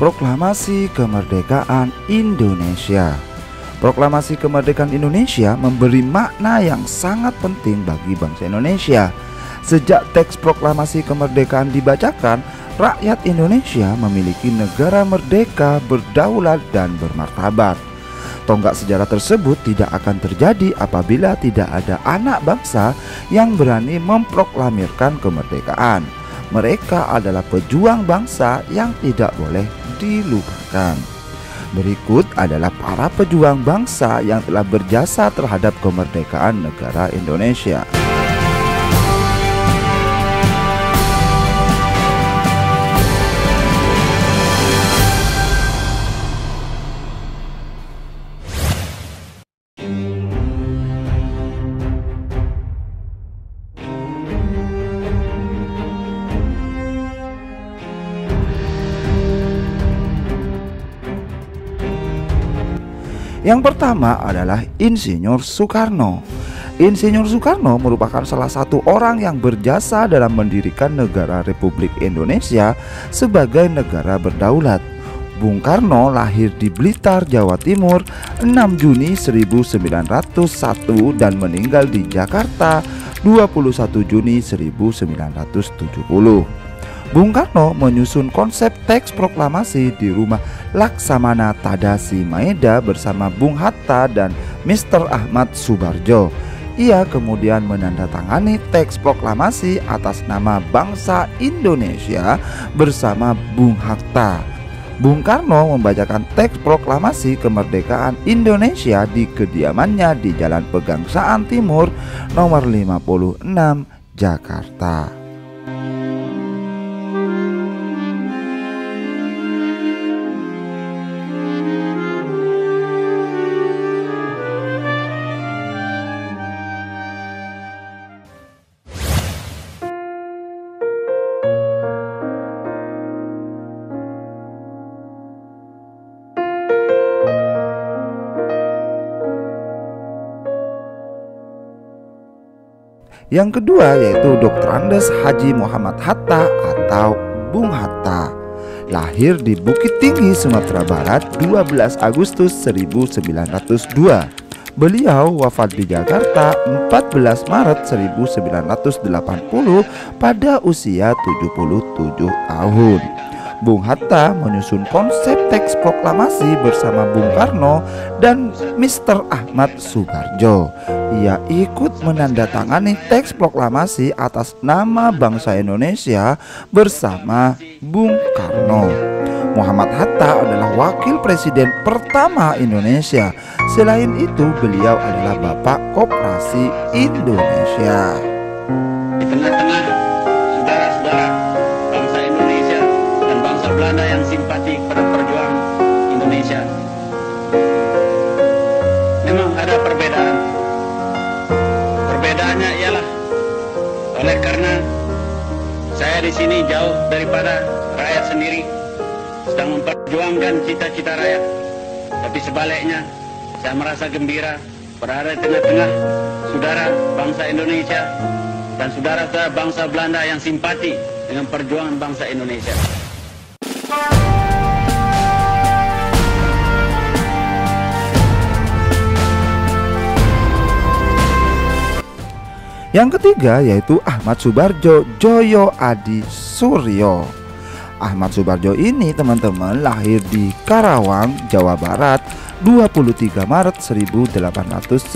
Proklamasi Kemerdekaan Indonesia. Proklamasi Kemerdekaan Indonesia memberi makna yang sangat penting bagi bangsa Indonesia. Sejak teks proklamasi kemerdekaan dibacakan, rakyat Indonesia memiliki negara merdeka, berdaulat, dan bermartabat. Tonggak sejarah tersebut tidak akan terjadi apabila tidak ada anak bangsa yang berani memproklamirkan kemerdekaan. Mereka adalah pejuang bangsa yang tidak boleh dilupakan. Berikut adalah para pejuang bangsa yang telah berjasa terhadap kemerdekaan negara Indonesia. Yang pertama adalah Insinyur Soekarno. Insinyur Soekarno merupakan salah satu orang yang berjasa dalam mendirikan negara Republik Indonesia sebagai negara berdaulat. Bung Karno lahir di Blitar, Jawa Timur 6 Juni 1901 dan meninggal di Jakarta 21 Juni 1970. Bung Karno menyusun konsep teks proklamasi di rumah Laksamana Tadasi Maeda bersama Bung Hatta dan Mr. Ahmad Subarjo. Ia kemudian menandatangani teks proklamasi atas nama bangsa Indonesia bersama Bung Hatta. Bung Karno membacakan teks proklamasi kemerdekaan Indonesia di kediamannya di Jalan Pegangsaan Timur nomor 56 Jakarta. Yang kedua yaitu Dr. Andes Haji Muhammad Hatta atau Bung Hatta. Lahir di Bukit Tinggi, Sumatera Barat 12 Agustus 1902. Beliau wafat di Jakarta 14 Maret 1980 pada usia 77 tahun. Bung Hatta menyusun konsep teks proklamasi bersama Bung Karno dan Mr. Ahmad Subarjo. Ia ikut menandatangani teks proklamasi atas nama bangsa Indonesia bersama Bung Karno. Muhammad Hatta adalah wakil presiden pertama Indonesia. Selain itu, beliau adalah Bapak Koperasi Indonesia. Di tengah-tengah saudara-saudara bangsa Indonesia dan bangsa Belanda yang simpati pada perjuangan Indonesia, memang ada perbedaan. Perbedaannya ialah oleh karena saya di sini jauh daripada rakyat sendiri, sedang memperjuangkan cita-cita rakyat. Tapi sebaliknya, saya merasa gembira berada di tengah-tengah saudara bangsa Indonesia dan saudara-saudara bangsa Belanda yang simpati dengan perjuangan bangsa Indonesia. Yang ketiga yaitu Ahmad Subarjo Joyo Adi Suryo. Ahmad Subarjo ini teman-teman lahir di Karawang, Jawa Barat 23 Maret 1896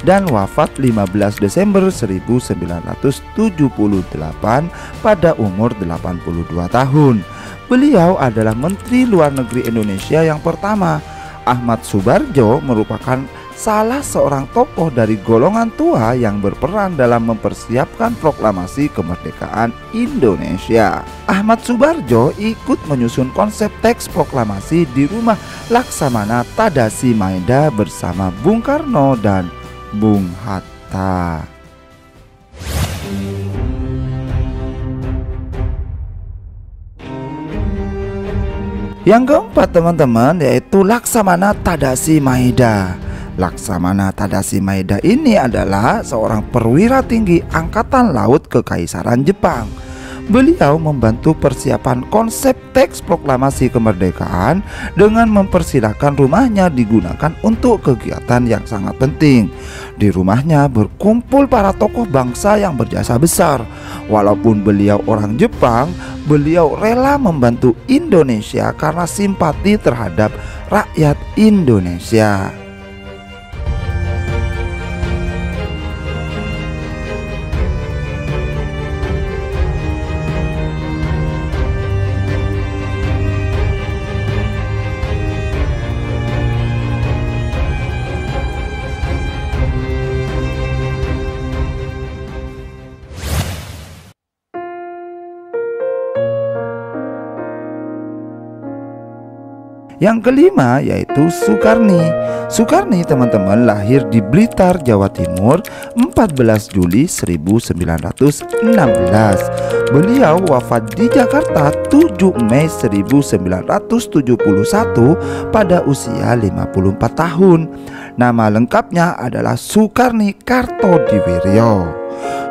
dan wafat 15 Desember 1978 pada umur 82 tahun. Beliau adalah Menteri Luar Negeri Indonesia yang pertama. Ahmad Subarjo merupakan salah seorang tokoh dari golongan tua yang berperan dalam mempersiapkan proklamasi kemerdekaan Indonesia. Ahmad Subarjo ikut menyusun konsep teks proklamasi di rumah Laksamana Tadasi Maeda bersama Bung Karno dan Bung Hatta. Yang keempat teman-teman yaitu Laksamana Tadasi Maeda. Laksamana Tadasi Maeda ini adalah seorang perwira tinggi Angkatan Laut Kekaisaran Jepang. Beliau membantu persiapan konsep teks proklamasi kemerdekaan dengan mempersilahkan rumahnya digunakan untuk kegiatan yang sangat penting. Di rumahnya berkumpul para tokoh bangsa yang berjasa besar. Walaupun beliau orang Jepang, beliau rela membantu Indonesia karena simpati terhadap rakyat Indonesia. Yang kelima yaitu Soekarni. Soekarni teman-teman lahir di Blitar, Jawa Timur 14 Juli 1916. Beliau wafat di Jakarta 7 Mei 1971 pada usia 54 tahun. Nama lengkapnya adalah Soekarni Kartodiwiryo.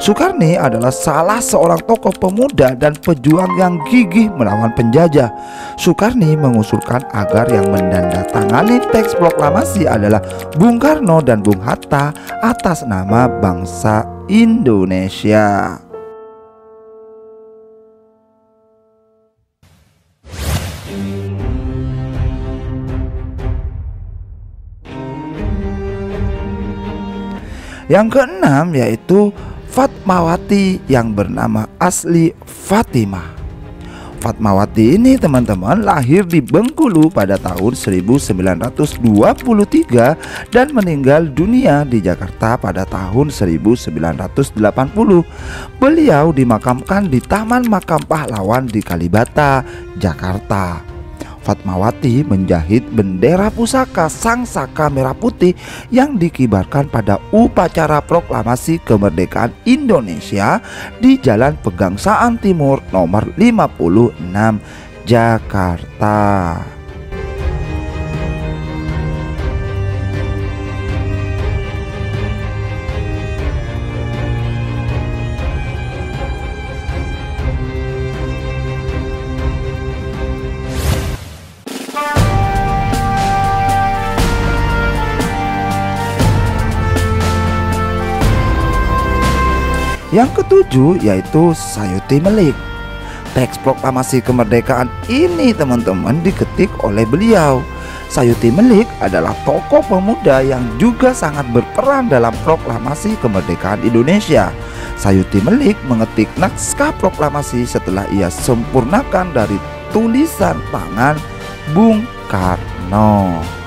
Soekarni adalah salah seorang tokoh pemuda dan pejuang yang gigih melawan penjajah. Soekarni mengusulkan agar yang menandatangani teks proklamasi adalah Bung Karno dan Bung Hatta atas nama bangsa Indonesia. Yang keenam yaitu Fatmawati yang bernama asli Fatimah. Fatmawati ini teman-teman lahir di Bengkulu pada tahun 1923 dan meninggal dunia di Jakarta pada tahun 1980. Beliau dimakamkan di Taman Makam Pahlawan di Kalibata, Jakarta. Fatmawati menjahit bendera pusaka Sang Saka Merah Putih yang dikibarkan pada upacara proklamasi kemerdekaan Indonesia di Jalan Pegangsaan Timur nomor 56 Jakarta. Yang ketujuh yaitu Sayuti Melik. Teks proklamasi kemerdekaan ini teman-teman diketik oleh beliau. Sayuti Melik adalah tokoh pemuda yang juga sangat berperan dalam proklamasi kemerdekaan Indonesia. Sayuti Melik mengetik naskah proklamasi setelah ia sempurnakan dari tulisan tangan Bung Karno.